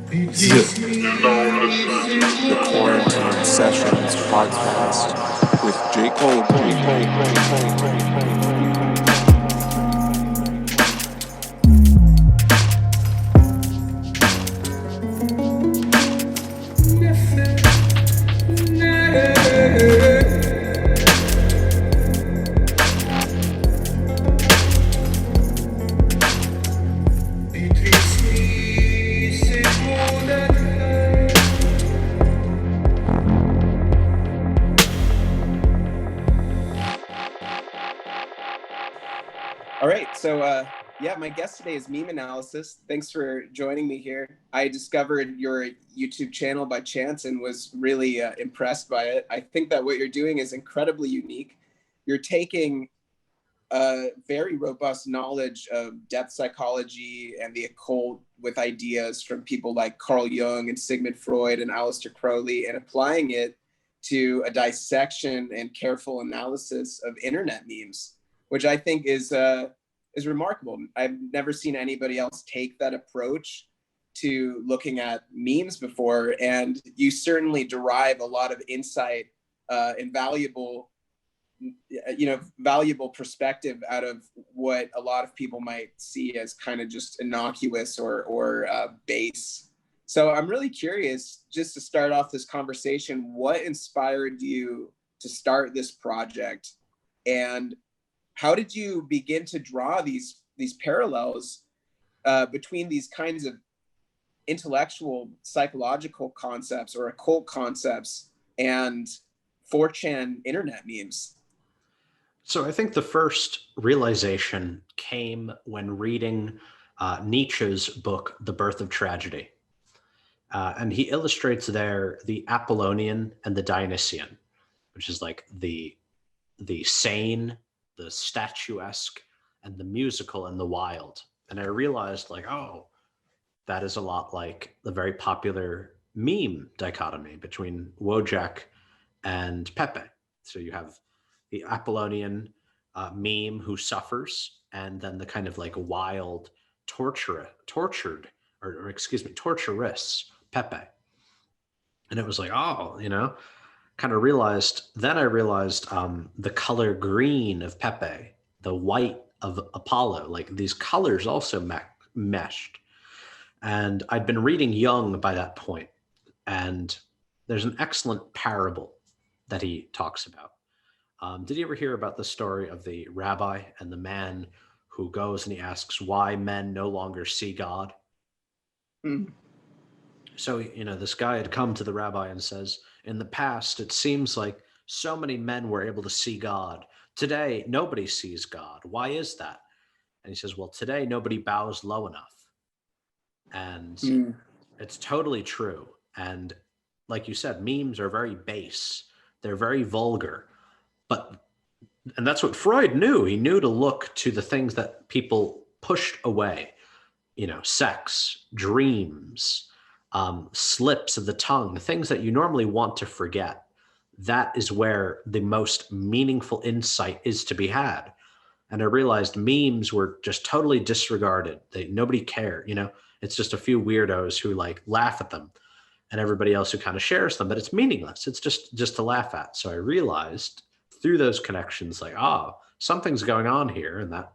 The Quarantine Sessions podcast with J. Cole. All right, so my guest today is Meme Analysis. Thanks for joining me here. I discovered your YouTube channel by chance and was really impressed by it. I think that what you're doing is incredibly unique. You're taking very robust knowledge of depth psychology and the occult with ideas from people like Carl Jung and Sigmund Freud and Aleister Crowley and applying it to a dissection and careful analysis of internet memes, which I think is remarkable. I've never seen anybody else take that approach to looking at memes before, and you certainly derive a lot of insight and valuable perspective out of what a lot of people might see as kind of just innocuous or base. So I'm really curious, just to start off this conversation, what inspired you to start this project, and how did you begin to draw these parallels between these kinds of intellectual psychological concepts or occult concepts and 4chan internet memes? So I think the first realization came when reading Nietzsche's book, The Birth of Tragedy. And he illustrates there the Apollonian and the Dionysian, which is like the sane, the statuesque, and the musical and the wild. And I realized that is a lot like the very popular meme dichotomy between Wojak and Pepe. So you have the Apollonian meme who suffers, and then the kind of like wild, torturous Pepe. And it was like, kind of realized, then I realized the color green of Pepe, the white of Apollo, like these colors also meshed. And I'd been reading Jung by that point, and there's an excellent parable that he talks about. Did you ever hear about the story of the rabbi and the man who goes and he asks why men no longer see God? Mm. So, this guy had come to the rabbi and says, in the past, it seems like so many men were able to see God. Today, nobody sees God. Why is that? And he says, well, today, nobody bows low enough. And It's totally true. And like you said, memes are very base. They're very vulgar. And that's what Freud knew. He knew to look to the things that people pushed away, sex, dreams, slips of the tongue, things that you normally want to forget. That is where the most meaningful insight is to be had. And I realized memes were just totally disregarded. Nobody cared, it's just a few weirdos who like laugh at them and everybody else who kind of shares them, but it's meaningless. It's just to laugh at. So I realized through those connections, like, something's going on here, and that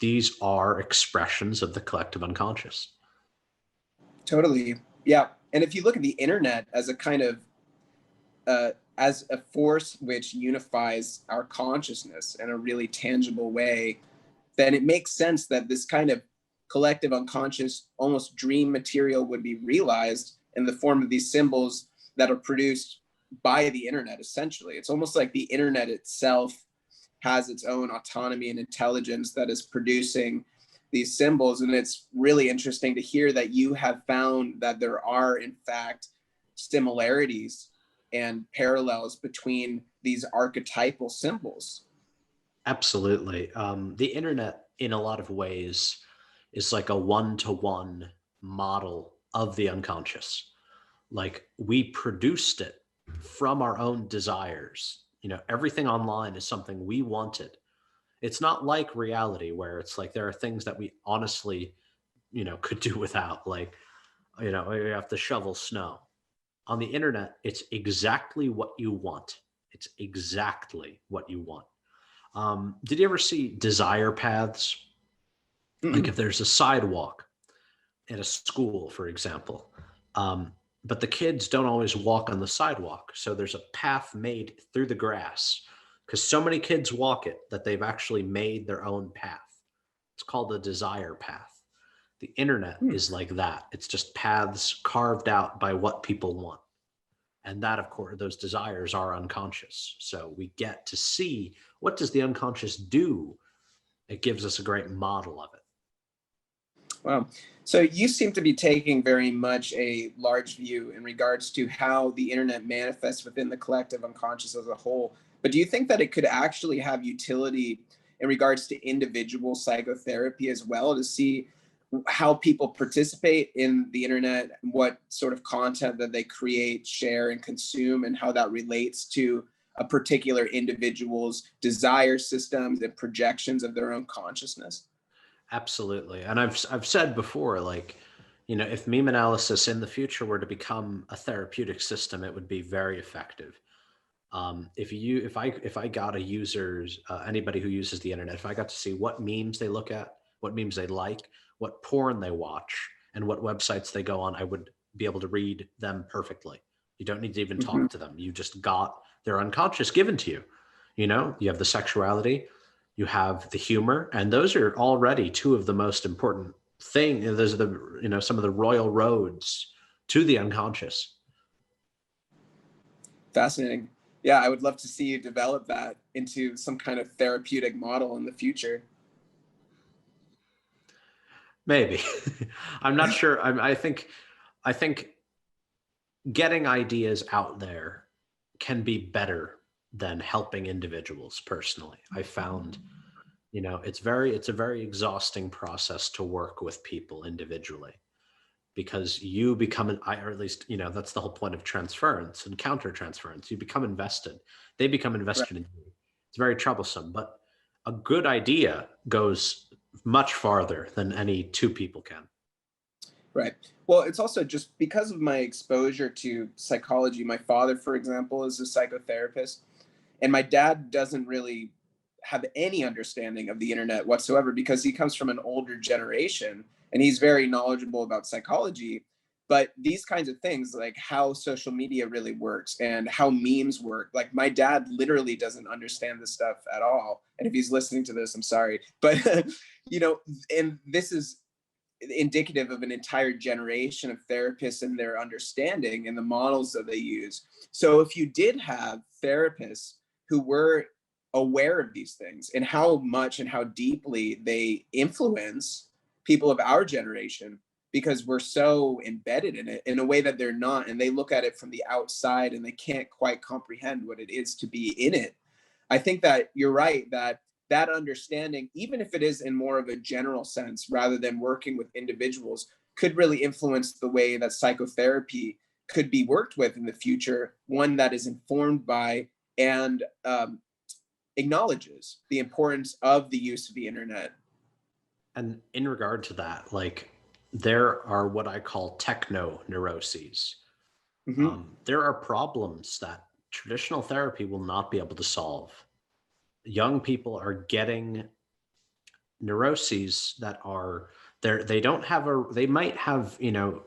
these are expressions of the collective unconscious. Totally. Yeah. And if you look at the internet as a kind of, as a force which unifies our consciousness in a really tangible way, then it makes sense that this kind of collective unconscious, almost dream material would be realized in the form of these symbols that are produced by the internet, essentially. It's almost like the internet itself has its own autonomy and intelligence that is producing these symbols. And it's really interesting to hear that you have found that there are, in fact, similarities and parallels between these archetypal symbols. Absolutely. The internet, in a lot of ways, is like a one-to-one model of the unconscious. Like, we produced it from our own desires. Everything online is something we wanted. It's not like reality where it's like there are things that we honestly, could do without. Like, You know, you have to shovel snow. On the internet, it's exactly what you want. It's exactly what you want. Did you ever see desire paths? Like if there's a sidewalk at a school, for example, um, but the kids don't always walk on the sidewalk. So there's a path made through the grass because so many kids walk it that they've actually made their own path. It's called a desire path. The internet is like that. It's just paths carved out by what people want. And that, of course, those desires are unconscious. So we get to see what does the unconscious do. It gives us a great model of it. Wow. So you seem to be taking very much a large view in regards to how the internet manifests within the collective unconscious as a whole. But do you think that it could actually have utility in regards to individual psychotherapy as well, to see how people participate in the internet, what sort of content that they create, share, and consume, and how that relates to a particular individual's desire systems and projections of their own consciousness? Absolutely. And I've said before, like, you know, if meme analysis in the future were to become a therapeutic system, it would be very effective. If I got a user's anybody who uses the internet, if I got to see what memes they look at, what memes they like, what porn they watch, and what websites they go on, I would be able to read them perfectly. You don't need to even Mhm. talk to them. You just got their unconscious given to you. You know, you have the sexuality, you have the humor, and those are already two of the most important thing. Those are the, you know, some of the royal roads to the unconscious. Fascinating. Yeah, I would love to see you develop that into some kind of therapeutic model in the future. Maybe. I'm not sure. I think getting ideas out there can be better than helping individuals personally. I found, you know, it's a very exhausting process to work with people individually because you become or at least, you know, that's the whole point of transference and counter transference. You become invested. They become Right. invested in you. It's very troublesome, but a good idea goes much farther than any two people can. Right. Well, it's also just because of my exposure to psychology. My father, for example, is a psychotherapist, and my dad doesn't really have any understanding of the internet whatsoever because he comes from an older generation and he's very knowledgeable about psychology. But these kinds of things, like how social media really works and how memes work, like my dad literally doesn't understand this stuff at all. And if he's listening to this, I'm sorry. But, you know, and this is indicative of an entire generation of therapists and their understanding and the models that they use. So if you did have therapists who were aware of these things and how much and how deeply they influence people of our generation, because we're so embedded in it in a way that they're not, and they look at it from the outside and they can't quite comprehend what it is to be in it. I think that you're right that that understanding, even if it is in more of a general sense rather than working with individuals, could really influence the way that psychotherapy could be worked with in the future, one that is informed by and acknowledges the importance of the use of the internet. And in regard to that, like there are what I call techno neuroses. Mm-hmm. There are problems that traditional therapy will not be able to solve. Young people are getting neuroses that are they don't have a they might have, you know,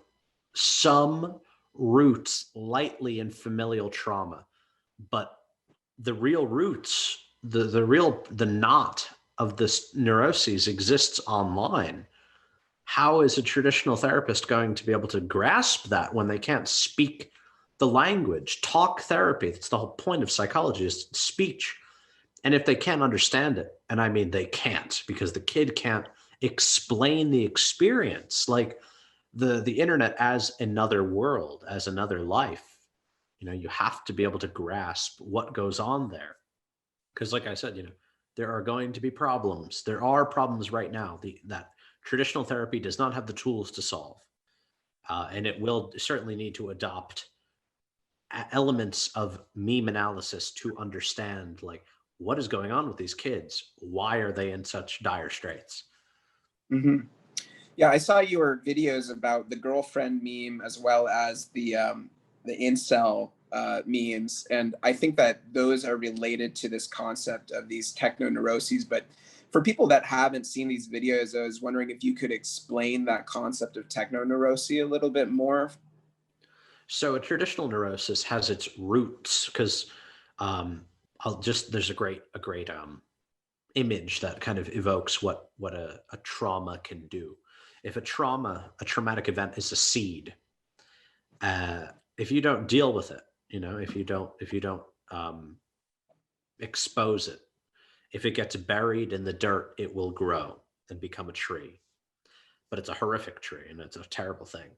some roots lightly in familial trauma, but the real roots, the knot of this neuroses exists online. How is a traditional therapist going to be able to grasp that when they can't speak the language? Talk therapy, that's the whole point of psychology, is speech. And if they can't understand it, and I mean they can't because the kid can't explain the experience, like the internet as another world, as another life, you know, you have to be able to grasp what goes on there. Because like I said, you know, there are going to be problems. There are problems right now that traditional therapy does not have the tools to solve. And it will certainly need to adopt elements of meme analysis to understand, like, what is going on with these kids? Why are they in such dire straits? Mm-hmm. Yeah, I saw your videos about the girlfriend meme as well as the incel memes, and I think that those are related to this concept of these techno neuroses. But for people that haven't seen these videos, I was wondering if you could explain that concept of techno neurosis a little bit more. So a traditional neurosis has its roots because there's a great image that kind of evokes what a trauma can do. If a traumatic event is a seed, uh, if you don't deal with it, if you don't um, expose it, if it gets buried in the dirt, it will grow and become a tree. But it's a horrific tree and it's a terrible thing.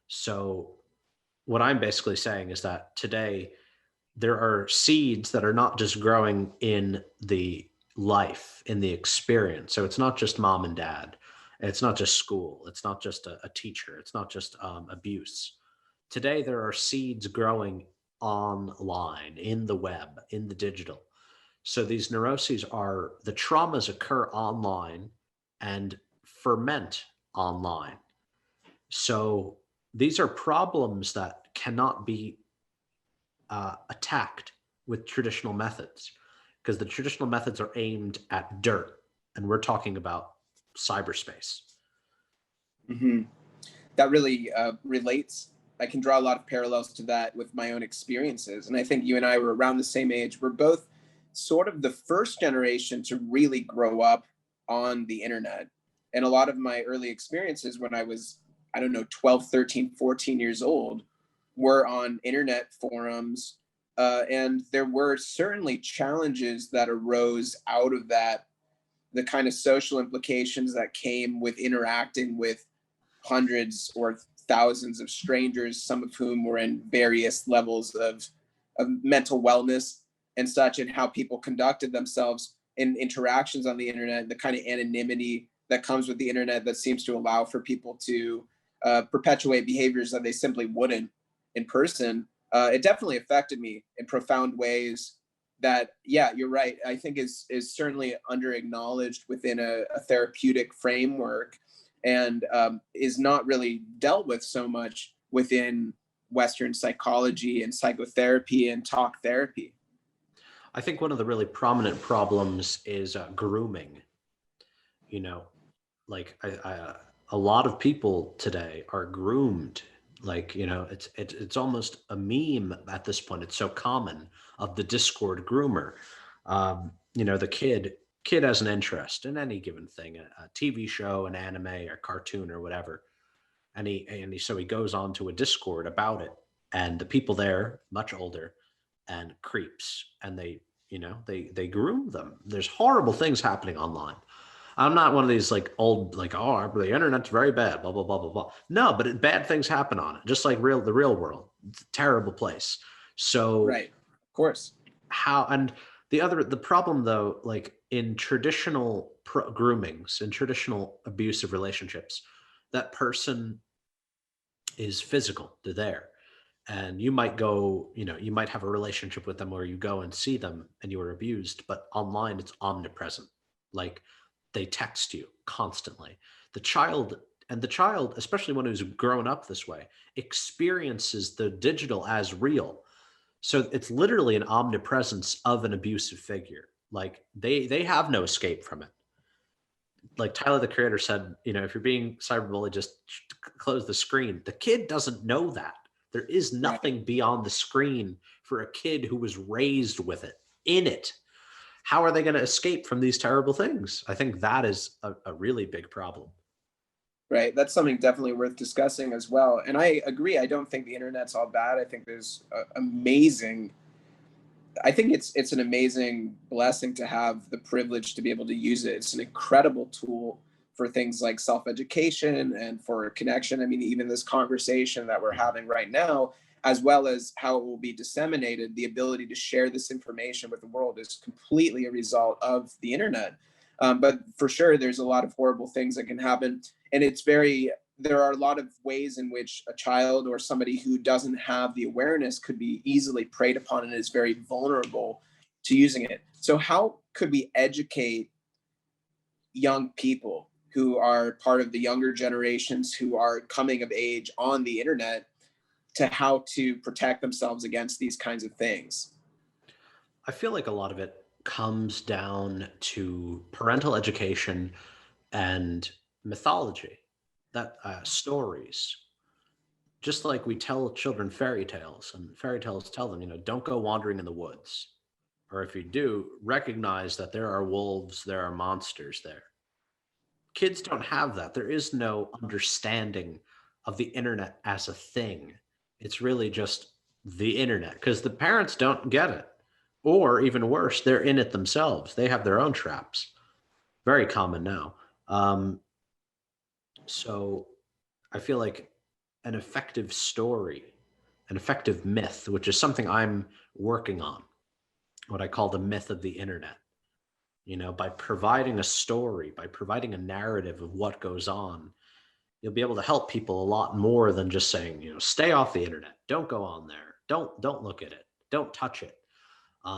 So what I'm basically saying is that today there are seeds that are not just growing in the life, in the experience. So it's not just mom and dad. It's not just school. It's not just a teacher. It's not just abuse. Today, there are seeds growing online, in the web, in the digital. So these neuroses the traumas occur online and ferment online. So these are problems that cannot be attacked with traditional methods because the traditional methods are aimed at dirt, and we're talking about cyberspace. Hmm. That really relates. I can draw a lot of parallels to that with my own experiences. And I think you and I were around the same age. We're both sort of the first generation to really grow up on the internet. And a lot of my early experiences when I was, I don't know, 12, 13, 14 years old were on internet forums. And there were certainly challenges that arose out of that, the kind of social implications that came with interacting with hundreds or thousands of strangers, some of whom were in various levels of mental wellness and such, and how people conducted themselves in interactions on the internet, the kind of anonymity that comes with the internet that seems to allow for people to perpetuate behaviors that they simply wouldn't in person. It definitely affected me in profound ways that, yeah, you're right, I think is certainly under acknowledged within a therapeutic framework, and is not really dealt with so much within Western psychology and psychotherapy and talk therapy. I think one of the really prominent problems is grooming. You know, like a lot of people today are groomed. Like it's almost a meme at this point. It's so common of the Discord groomer. The kid has an interest in any given thing, a TV show, an anime, or cartoon, or whatever, so he goes on to a Discord about it, and the people there much older and creeps, and they groom them. There's horrible things happening online. I'm not one of these like old like, oh, the internet's very bad, blah blah blah blah blah. No, but bad things happen on it, just like the real world. It's a terrible place. So Right, of course. how and the problem though, like in traditional groomings, in traditional abusive relationships, that person is physical. They're there. And you might go, you might have a relationship with them where you go and see them and you were abused, but online it's omnipresent. Like they text you constantly. The child, especially one who's grown up this way, experiences the digital as real. So it's literally an omnipresence of an abusive figure. Like they have no escape from it. Like Tyler the Creator said, if you're being cyberbullied, just close the screen. The kid doesn't know that. There is Right. nothing beyond the screen for a kid who was raised with it, in it. How are they going to escape from these terrible things? I think that is a really big problem. Right. That's something definitely worth discussing as well. And I agree. I don't think the internet's all bad. I think there's amazing. I think it's an amazing blessing to have the privilege to be able to use it. It's an incredible tool for things like self-education and for connection. I mean, even this conversation that we're having right now, as well as how it will be disseminated, the ability to share this information with the world is completely a result of the internet. But for sure, there's a lot of horrible things that can happen. And there are a lot of ways in which a child or somebody who doesn't have the awareness could be easily preyed upon and is very vulnerable to using it. So how could we educate young people who are part of the younger generations who are coming of age on the internet to how to protect themselves against these kinds of things? I feel like a lot of it comes down to parental education and mythology, that stories. Just like we tell children fairy tales, and fairy tales tell them, don't go wandering in the woods. Or if you do, recognize that there are wolves, there are monsters there. Kids don't have that. There is no understanding of the internet as a thing. It's really just the internet because the parents don't get it. Or even worse, they're in it themselves. They have their own traps. Very common now. So I feel like an effective story, an effective myth, which is something I'm working on, what I call the myth of the internet. By providing a story, by providing a narrative of what goes on, you'll be able to help people a lot more than just saying, stay off the internet, don't go on there, don't look at it, don't touch it,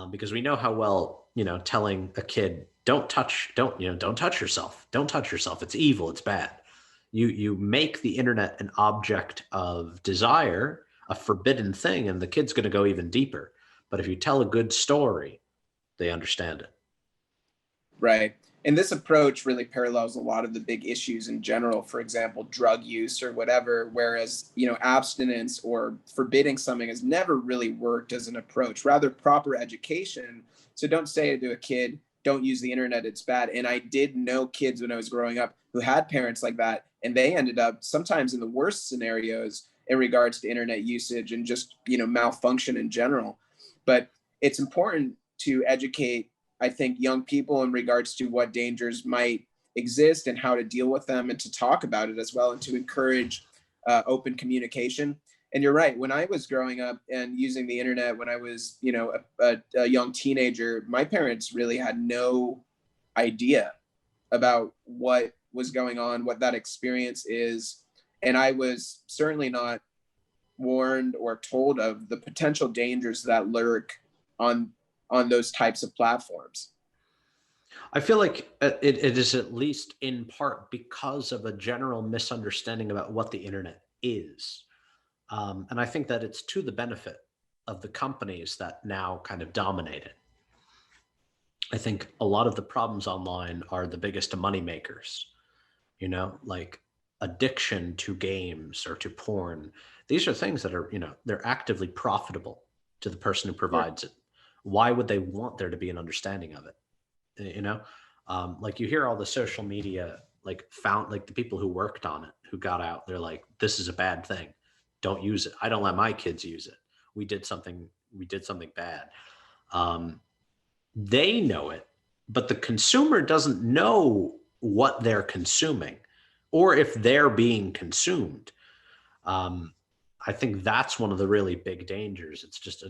because we know how well, telling a kid, don't touch yourself, don't touch yourself, it's evil, it's bad. You make the internet an object of desire, a forbidden thing, and the kid's going to go even deeper. But if you tell a good story, they understand it. Right. And this approach really parallels a lot of the big issues in general, for example, drug use or whatever, whereas, abstinence or forbidding something has never really worked as an approach, rather proper education. So don't say to a kid, don't use the internet, it's bad. And I did know kids when I was growing up who had parents like that, and they ended up sometimes in the worst scenarios in regards to internet usage and just, malfunction in general. But it's important to educate, I think, young people in regards to what dangers might exist and how to deal with them, and to talk about it as well, and to encourage open communication. And you're right, when I was growing up and using the internet, when I was, a young teenager, my parents really had no idea about what was going on, what that experience is. And I was certainly not warned or told of the potential dangers that lurk on those types of platforms. I feel like it is at least in part because of a general misunderstanding about what the internet is. And I think that it's to the benefit of the companies that now kind of dominate it. I think a lot of the problems online are the biggest money makers, like addiction to games or to porn. These are things that are, they're actively profitable to the person who provides it. Why would they want there to be an understanding of it? Like you hear all the social media, like the people who worked on it, who got out, they're like, this is a bad thing. Don't use it. I don't let my kids use it. We did something bad. They know it, but the consumer doesn't know what they're consuming or if they're being consumed. I think that's one of the really big dangers. It's just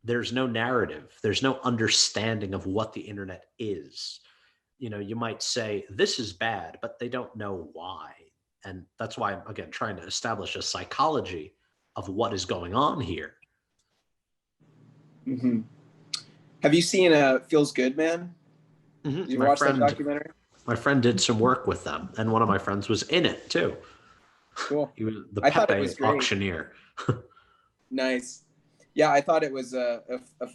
there's no narrative. There's no understanding of what the internet is. You might say this is bad, but they don't know why. And that's why I'm, again, trying to establish a psychology of what is going on here. Mm-hmm. Have you seen Feels Good, Man? Mm-hmm. Did you watch that documentary? My friend did some work with them, and one of my friends was in it too. Cool. He was the I thought it was Pepe great. auctioneer. Nice. Yeah, I thought it was a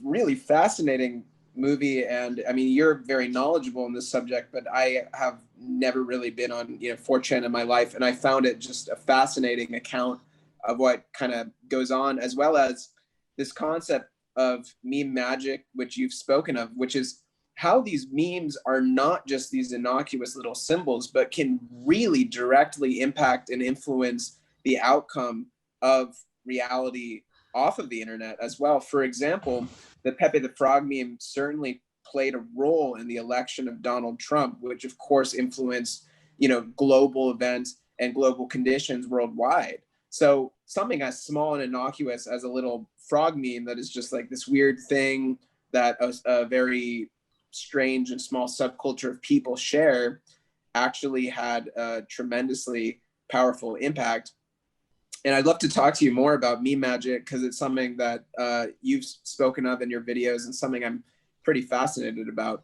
really fascinating movie. And I mean, you're very knowledgeable in this subject, but I have never really been on 4chan in my life. And I found it just a fascinating account of what kind of goes on, as well as this concept of meme magic, which you've spoken of, which is how these memes are not just these innocuous little symbols, but can really directly impact and influence the outcome of reality off of the internet as well. For example, the Pepe the Frog meme certainly played a role in the election of Donald Trump, which of course influenced, global events and global conditions worldwide. So something as small and innocuous as a little frog meme that is just like this weird thing that a very strange and small subculture of people share actually had a tremendously powerful impact. And I'd love to talk to you more about meme magic, because it's something that you've spoken of in your videos and something I'm pretty fascinated about.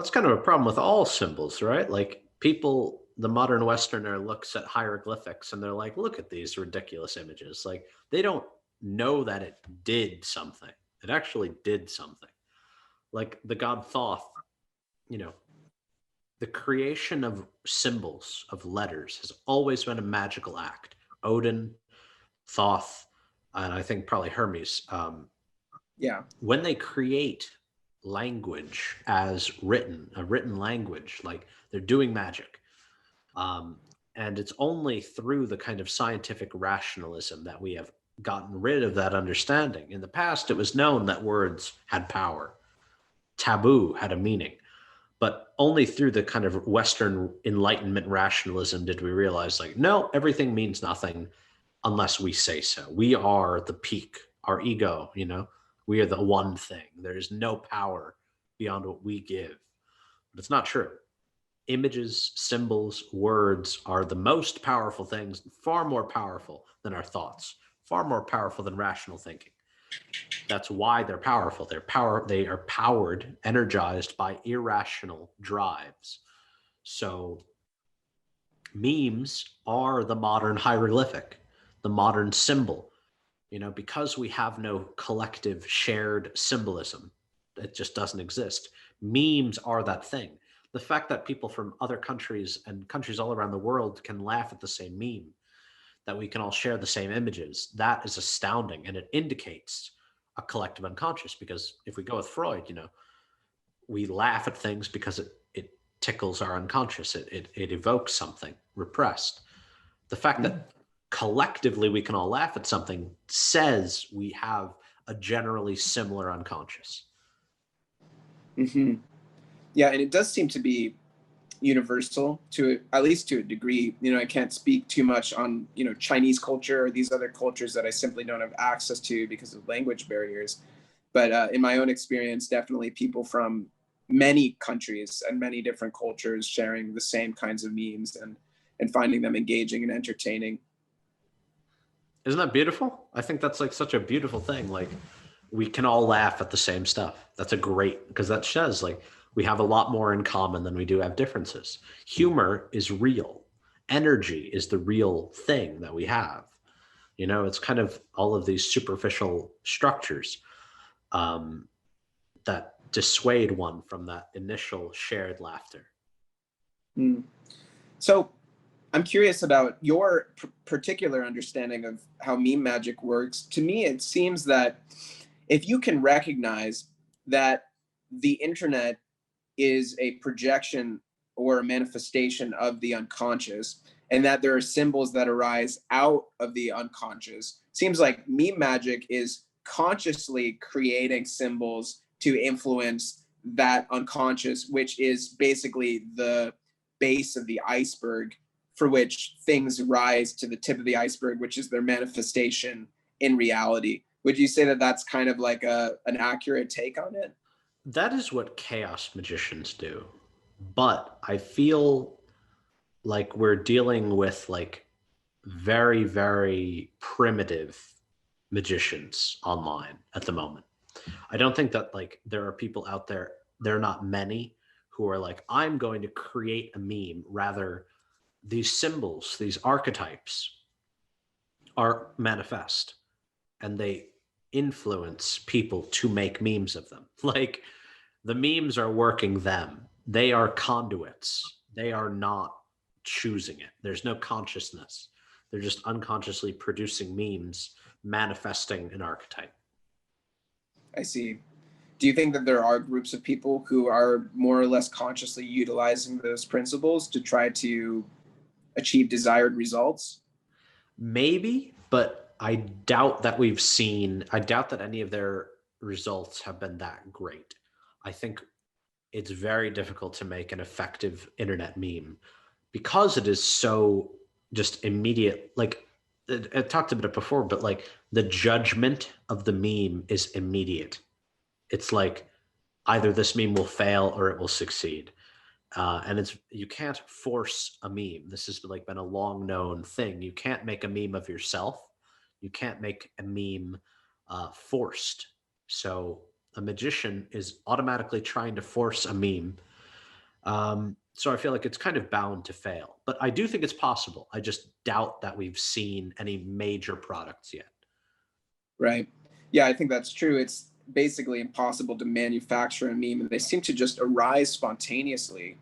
That's kind of a problem with all symbols, right? Like people, the modern Westerner looks at hieroglyphics and they're like, look at these ridiculous images. Like they don't know that it did something. It actually did something. Like the god Thoth, you know, the creation of symbols, of letters, has always been a magical act. Odin, Thoth, and I think probably Hermes. Yeah. When they create language as written, a written language, like they're doing magic. Um, and it's only through the kind of scientific rationalism that we have gotten rid of that understanding. In the past, it was known that words had power, taboo had a meaning. But only through the kind of Western Enlightenment rationalism did we realize, like, no, everything means nothing unless we say so. We are the peak, our ego, we are the one thing. There is no power beyond what we give. But it's not true. Images, symbols, words are the most powerful things, far more powerful than our thoughts, far more powerful than rational thinking. That's why they're powerful. They are powered, energized by irrational drives. So memes are the modern hieroglyphic, the modern symbol. Because we have no collective shared symbolism, it just doesn't exist. Memes are that thing. The fact that people from other countries and countries all around the world can laugh at the same meme, that we can all share the same images, that is astounding. And it indicates a collective unconscious, because if we go with Freud, we laugh at things because it tickles our unconscious. It evokes something repressed. The fact that collectively we can all laugh at something says we have a generally similar unconscious. Mm-hmm. Yeah, and it does seem to be universal to at least to a degree. I can't speak too much on Chinese culture or these other cultures that I simply don't have access to because of language barriers. But in my own experience, definitely people from many countries and many different cultures sharing the same kinds of memes and finding them engaging and entertaining. Isn't that beautiful? I think that's like such a beautiful thing. Like we can all laugh at the same stuff. That's a great, because that says like we have a lot more in common than we do have differences. Humor is real. Energy is the real thing that we have. It's kind of all of these superficial structures that dissuade one from that initial shared laughter. Mm. So I'm curious about your particular understanding of how meme magic works. To me, it seems that if you can recognize that the internet is a projection or a manifestation of the unconscious, and that there are symbols that arise out of the unconscious, seems like meme magic is consciously creating symbols to influence that unconscious, which is basically the base of the iceberg, for which things rise to the tip of the iceberg, which is their manifestation in reality. Would you say that that's kind of like an accurate take on it? That is what chaos magicians do. But I feel like we're dealing with like very, very primitive magicians online at the moment. I don't think that like there are people out there are not many who are like, I'm going to create a meme. Rather, these symbols, these archetypes are manifest and they influence people to make memes of them. Like the memes are working them. They are conduits. They are not choosing it. There's no consciousness. They're just unconsciously producing memes, manifesting an archetype. I see. Do you think that there are groups of people who are more or less consciously utilizing those principles to try to achieve desired results? Maybe, but I doubt that any of their results have been that great. I think it's very difficult to make an effective internet meme because it is so just immediate. Like I talked about it before, but like the judgment of the meme is immediate. It's like either this meme will fail or it will succeed. And you can't force a meme. This has like been a long known thing. You can't make a meme of yourself. You can't make a meme forced. So a magician is automatically trying to force a meme, So I feel like it's kind of bound to fail, but I do think it's possible. I just doubt that we've seen any major products yet. Right. Yeah, I think that's true. It's basically impossible to manufacture a meme, and they seem to just arise spontaneously,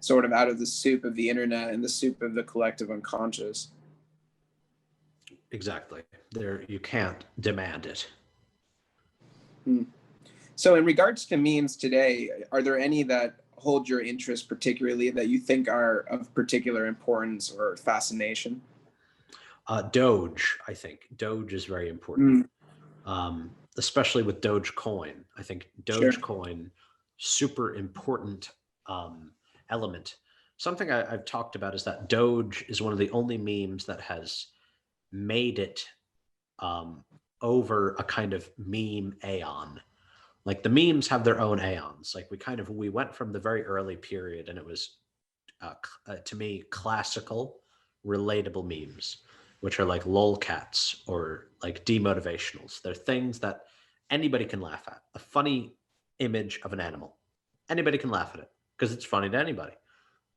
sort of out of the soup of the internet and the soup of the collective unconscious. Exactly. There, you can't demand it. Hmm. So, in regards to memes today, are there any that hold your interest particularly that you think are of particular importance or fascination? Doge, I think Doge is very important, Hmm. especially with Dogecoin. I think Sure. Dogecoin, super important um, element. Something I've talked about is that Doge is one of the only memes that has made it um, over a kind of meme aeon. Like the memes have their own aeons. Like we went from the very early period, and it was to me classical, relatable memes, which are like lolcats or like demotivationals. They're things that anybody can laugh at. A funny image of an animal, anybody can laugh at it because it's funny to anybody.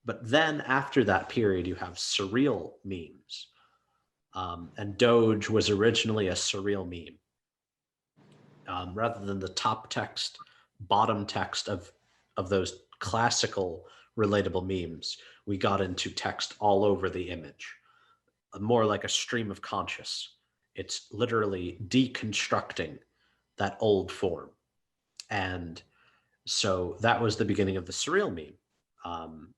But then after that period, you have surreal memes. And Doge was originally a surreal meme. Rather than the top text, bottom text of those classical relatable memes, we got into text all over the image, more like a stream of conscious. It's literally deconstructing that old form, and so that was the beginning of the surreal meme.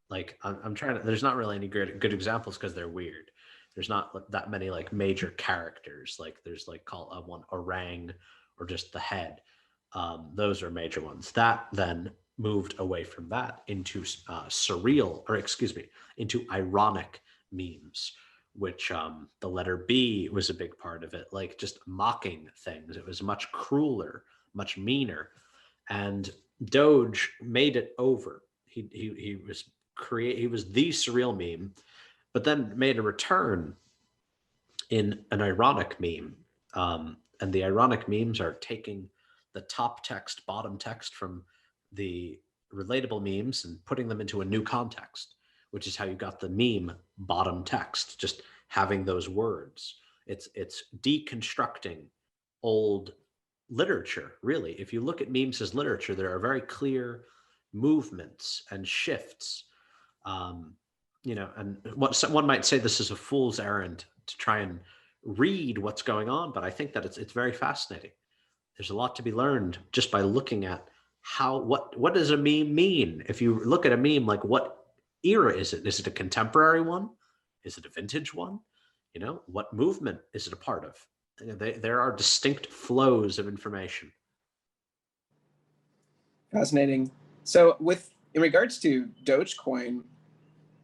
Like I'm trying to. There's not really any good examples because they're weird. There's not that many like major characters. Like there's like call one orang or just the head. Those are major ones. That then moved away from that into surreal, or excuse me, into ironic memes, which the letter B was a big part of it. Like just mocking things. It was much crueler, much meaner, and Doge made it over. He was he was the surreal meme, but then made a return in an ironic meme. And the ironic memes are taking the top text, bottom text from the relatable memes and putting them into a new context, which is how you got the meme bottom text, just having those words. It's deconstructing old literature, really. If you look at memes as literature, there are very clear movements and shifts. Um, and what one might say, this is a fool's errand to try and read what's going on, but I think that it's very fascinating. There's a lot to be learned just by looking at what does a meme mean? If you look at a meme, like what era is it? Is it a contemporary one? Is it a vintage one? What movement is it a part of? There are distinct flows of information. Fascinating. So, with in regards to Dogecoin,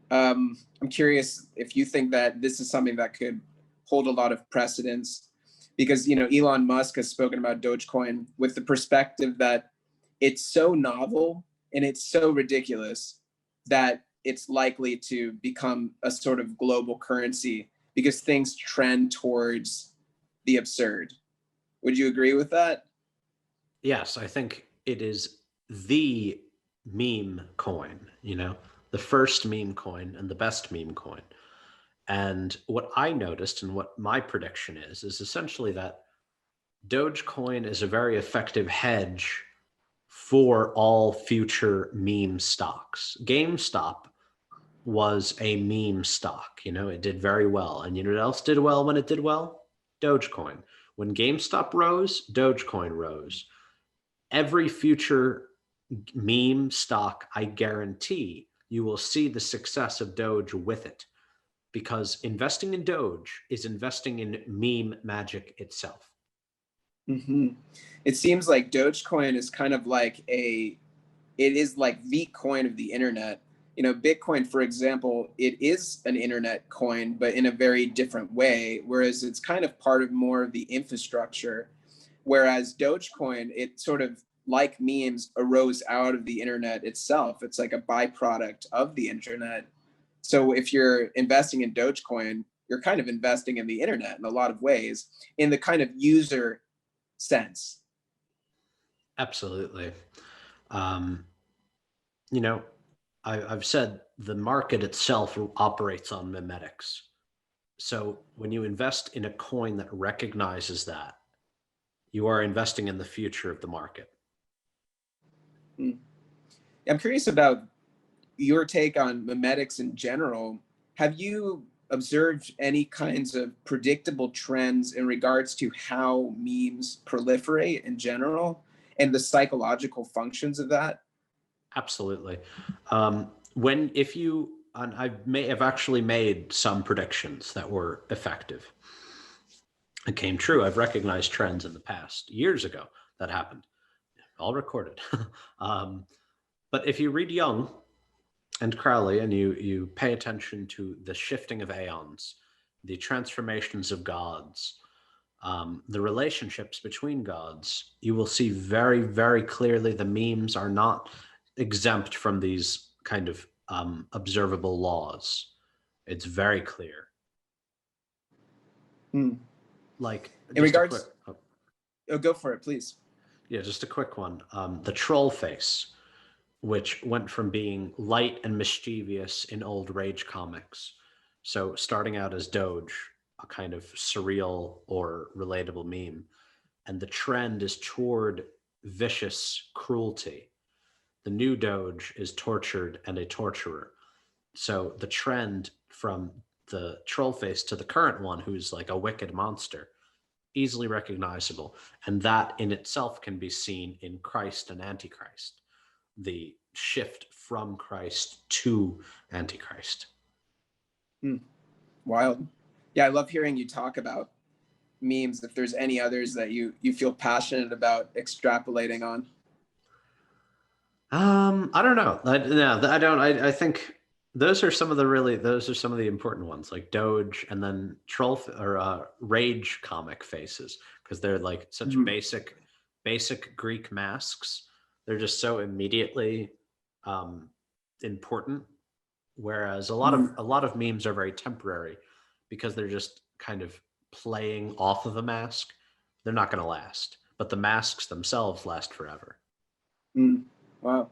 I'm curious if you think that this is something that could hold a lot of precedence, because Elon Musk has spoken about Dogecoin with the perspective that it's so novel and it's so ridiculous that it's likely to become a sort of global currency because things trend towards the absurd. Would you agree with that? Yes, I think it is the meme coin, the first meme coin and the best meme coin. And what I noticed and what my prediction is essentially that Dogecoin is a very effective hedge for all future meme stocks. GameStop was a meme stock. It did very well. And you know what else did well when it did well? Dogecoin. When GameStop rose, Dogecoin rose. Every future meme stock, I guarantee you will see the success of Doge with it, because investing in Doge is investing in meme magic itself. Hmm. It seems like Dogecoin is kind of like it is like the coin of the internet. Bitcoin, for example, it is an internet coin, but in a very different way, whereas it's kind of part of more of the infrastructure. Whereas Dogecoin, it sort of like memes arose out of the internet itself. It's like a byproduct of the internet. So if you're investing in Dogecoin, you're kind of investing in the internet in a lot of ways, in the kind of user sense. Absolutely. Um, you know, I've said the market itself operates on mimetics. So when you invest in a coin that recognizes that, you are investing in the future of the market. I'm curious about your take on memetics in general. Have you observed any kinds of predictable trends in regards to how memes proliferate in general and the psychological functions of that? Absolutely. If you, and I've actually made some predictions that were effective. It came true. I've recognized trends in the past years ago that happened, all recorded. But if you read Jung and Crowley and you pay attention to the shifting of aeons, the transformations of gods, the relationships between gods, you will see very, very clearly the memes are not exempt from these kind of observable laws. It's very clear. Like, In just a quick, regards, oh, go for it, please. yeah, just a quick one. The troll face, which went from being light and mischievous in old Rage comics. So starting out as Doge, a kind of surreal or relatable meme, and the trend is toward vicious cruelty. The new Doge is tortured and a torturer. So the trend from the troll face to the current one, who's like a wicked monster, easily recognizable. And that in itself can be seen in Christ and Antichrist, the shift from Christ to Antichrist. Wild. Yeah, I love hearing you talk about memes. If there's any others that you feel passionate about extrapolating on. I don't know. I don't. I think those are some of the important ones, like Doge and then Rage comic faces, because they're like such basic Greek masks. They're just so immediately important. Whereas a lot of memes are very temporary because they're just kind of playing off of a mask. They're not going to last, but the masks themselves last forever. Wow.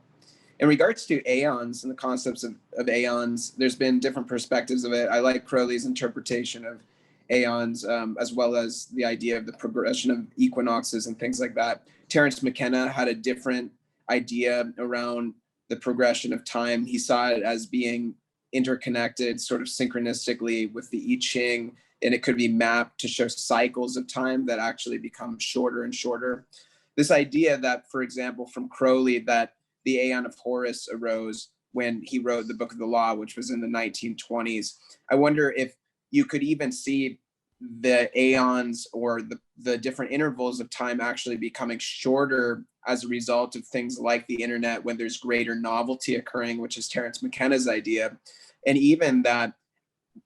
In regards to aeons and the concepts of aeons, there's been different perspectives of it. I like Crowley's interpretation of aeons, as well as the idea of the progression of equinoxes and things like that. Terence McKenna had a different idea around the progression of time. He saw it as being interconnected, sort of synchronistically with the I Ching, and it could be mapped to show cycles of time that actually become shorter and shorter. This idea that, for example, from Crowley, that the Aeon of Horus arose when he wrote the Book of the Law, which was in the 1920s. I wonder if you could even see the aeons or the different intervals of time actually becoming shorter as a result of things like the internet, when there's greater novelty occurring, which is Terence McKenna's idea. And even that,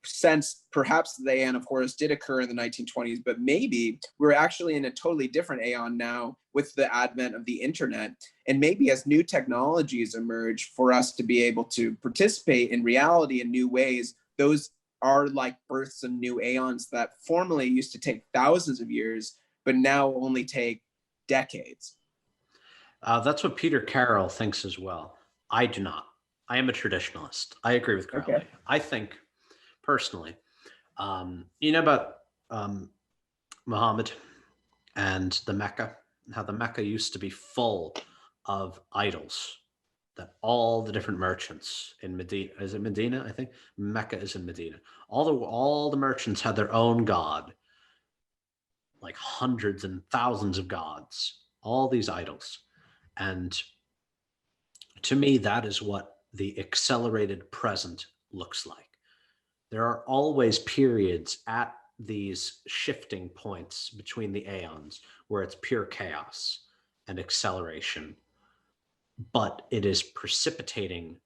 since perhaps the Aeon of Horus did occur in the 1920s, but maybe we're actually in a totally different aeon now with the advent of the internet. And maybe as new technologies emerge for us to be able to participate in reality in new ways, those are like births of new aeons that formerly used to take thousands of years, but now only take decades. That's what Peter Carroll thinks as well. I do not. I am a traditionalist. I agree with Crowley. Okay. I think personally, you know about Muhammad and the Mecca, how the Mecca used to be full of idols that all the different merchants in Medina, is it Medina? I think Mecca is in Medina. All the merchants had their own god, like hundreds and thousands of gods, all these idols. And to me, that is what the accelerated present looks like. There are always periods at these shifting points between the aeons where it's pure chaos and acceleration, but it is precipitating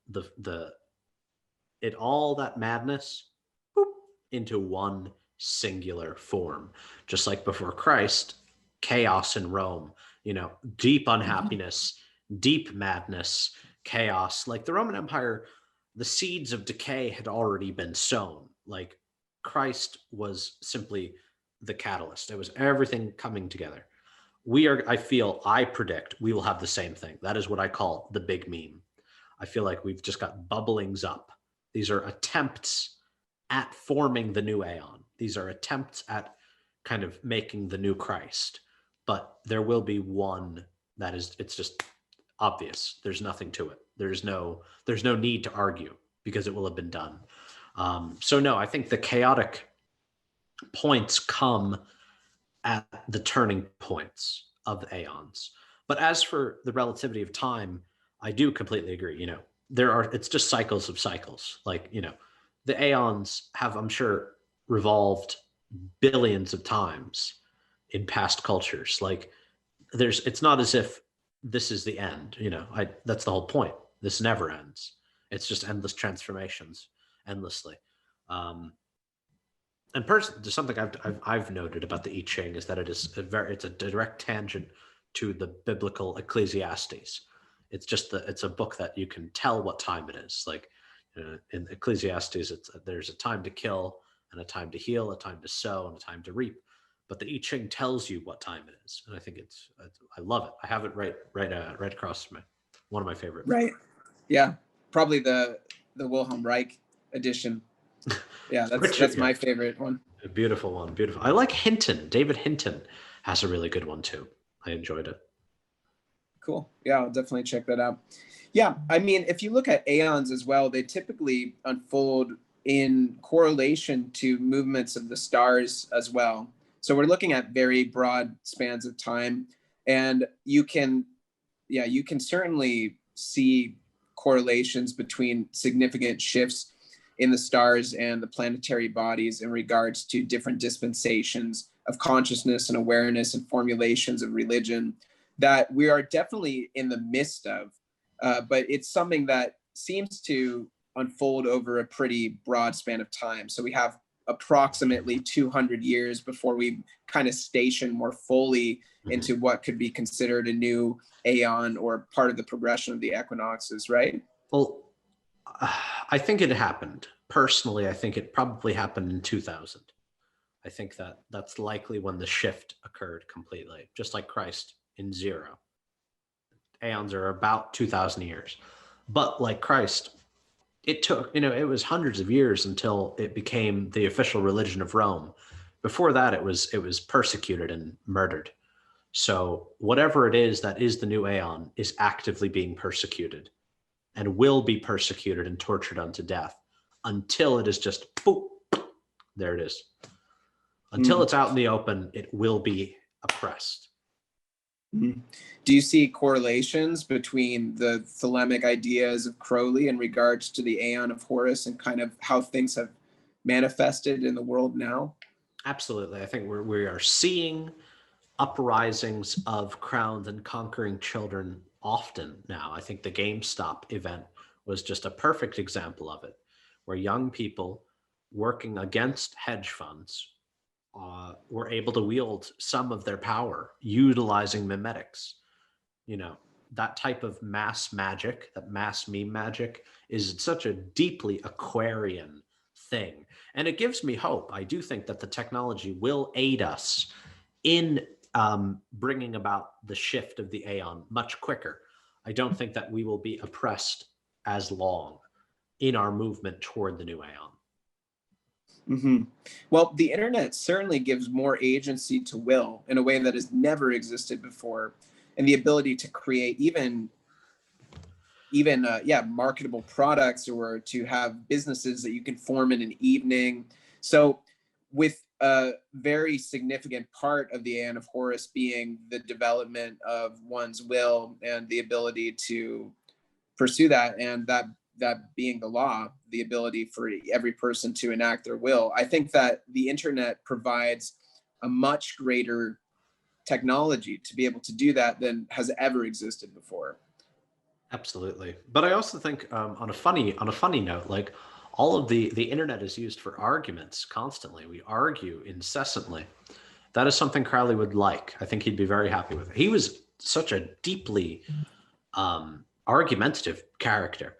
all that madness into one singular form. Just like before Christ, chaos in Rome, deep unhappiness, deep madness, chaos. Like the Roman Empire, the seeds of decay had already been sown. Like Christ was simply the catalyst. It was everything coming together. I predict we will have the same thing. That is what I call the big meme. I feel like we've just got bubblings up. These are attempts at forming the new aeon. These are attempts at kind of making the new Christ. But there will be one that is, it's just obvious. There's nothing to it. There's no need to argue because it will have been done. So no, I think the chaotic points come at the turning points of the aeons. But as for the relativity of time, I do completely agree. It's just cycles of cycles. Like, the aeons have, I'm sure, revolved billions of times in past cultures. Like, it's not as if this is the end. That's the whole point. This never ends. It's just endless transformations, endlessly. And there's something I've noted about the I Ching is that it's a direct tangent to the biblical Ecclesiastes. It's a book that you can tell what time it is. Like, in Ecclesiastes, there's a time to kill and a time to heal, a time to sow and a time to reap. But the I Ching tells you what time it is, and I think I love it. I have it right across from me. One of my favorites. Right. Yeah. Probably the Wilhelm Reich edition. Yeah, that's my favorite one. A beautiful one. Beautiful. I like Hinton. David Hinton has a really good one too. I enjoyed it. Cool. Yeah, I'll definitely check that out. Yeah, I mean, if you look at aeons as well, they typically unfold in correlation to movements of the stars as well. So we're looking at very broad spans of time, and you can certainly see correlations between significant shifts in the stars and the planetary bodies in regards to different dispensations of consciousness and awareness and formulations of religion that we are definitely in the midst of. But it's something that seems to unfold over a pretty broad span of time. So we have approximately 200 years before we kind of station more fully into what could be considered a new aeon or part of the progression of the equinoxes, right? Well, I think it happened. Personally, I think it probably happened in 2000. I think that's likely when the shift occurred completely, just like Christ in 0. Aeons are about 2,000 years. But like Christ, it took, it was hundreds of years until it became the official religion of Rome. Before that, it was persecuted and murdered. So whatever it is that is the new aeon is actively being persecuted and will be persecuted and tortured unto death until it is just, boop, there it is. Until it's out in the open, it will be oppressed. Mm-hmm. Do you see correlations between the thelemic ideas of Crowley in regards to the Aeon of Horus and kind of how things have manifested in the world now? Absolutely. I think we are seeing uprisings of crowned and conquering children often now. I think the GameStop event was just a perfect example of it, where young people working against hedge funds were able to wield some of their power utilizing mimetics. That type of mass magic, that mass meme magic, is such a deeply Aquarian thing. And it gives me hope. I do think that the technology will aid us in bringing about the shift of the Aeon much quicker. I don't think that we will be oppressed as long in our movement toward the new Aeon. Mm-hmm. Well, the internet certainly gives more agency to will in a way that has never existed before, and the ability to create even marketable products, or to have businesses that you can form in an evening. So with a very significant part of the Aeon of Horus being the development of one's will and the ability to pursue that, and that being the law, the ability for every person to enact their will, I think that the internet provides a much greater technology to be able to do that than has ever existed before. Absolutely. But I also think on a funny note, like all of the internet is used for arguments constantly. We argue incessantly. That is something Crowley would like. I think he'd be very happy with it. He was such a deeply argumentative character.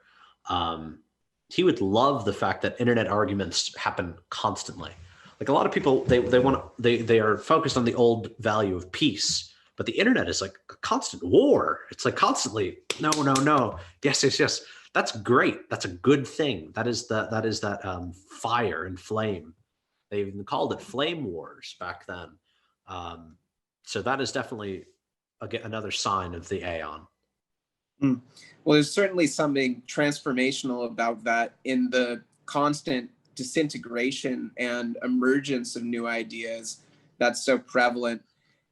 He would love the fact that internet arguments happen constantly. Like a lot of people, they are focused on the old value of peace, but the internet is like a constant war. It's like constantly, no, yes. That's great. That's a good thing. That is that fire and flame. They even called it flame wars back then. Um, so that is definitely another sign of the aeon. Mm. Well, there's certainly something transformational about that in the constant disintegration and emergence of new ideas that's so prevalent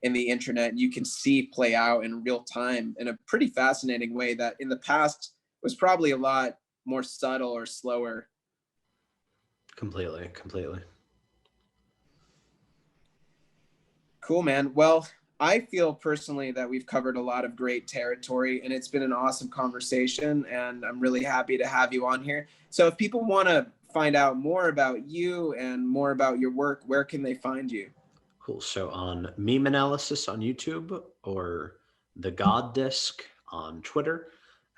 in the internet. You can see play out in real time in a pretty fascinating way that in the past was probably a lot more subtle or slower. Completely. Cool, man. Well, I feel personally that we've covered a lot of great territory and it's been an awesome conversation. And I'm really happy to have you on here. So, if people want to find out more about you and more about your work, where can they find you? Cool. So on Meme Analysis on YouTube or The God Disc on Twitter.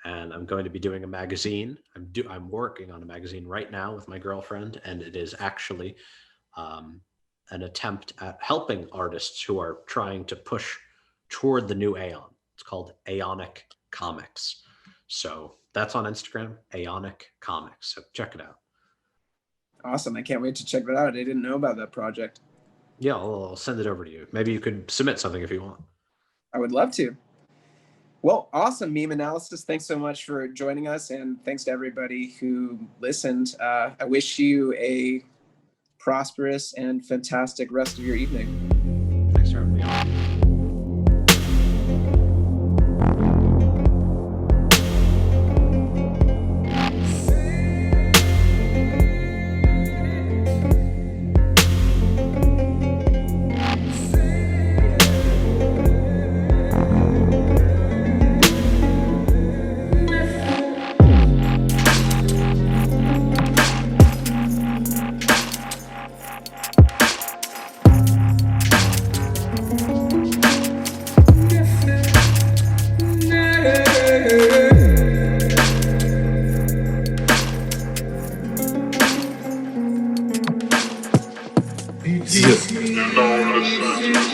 And I'm going to be doing a magazine. I'm working on a magazine right now with my girlfriend, and it is actually an attempt at helping artists who are trying to push toward the new aeon. It's called Aeonic Comics. So that's on Instagram, Aeonic Comics. So check it out. Awesome. I can't wait to check that out. I didn't know about that project. Yeah, I'll send it over to you. Maybe you could submit something if you want. I would love to. Well, awesome, Meme Analysis. Thanks so much for joining us, and thanks to everybody who listened. I wish you a prosperous and fantastic rest of your evening. Thanks for having me on.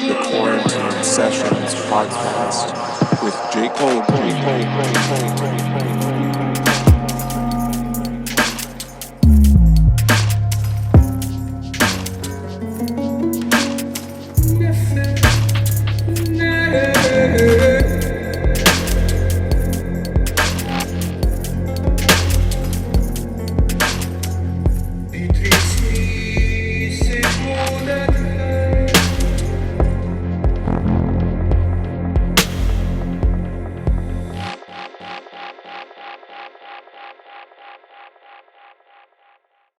The Quarantine Sessions podcast with J. Cole.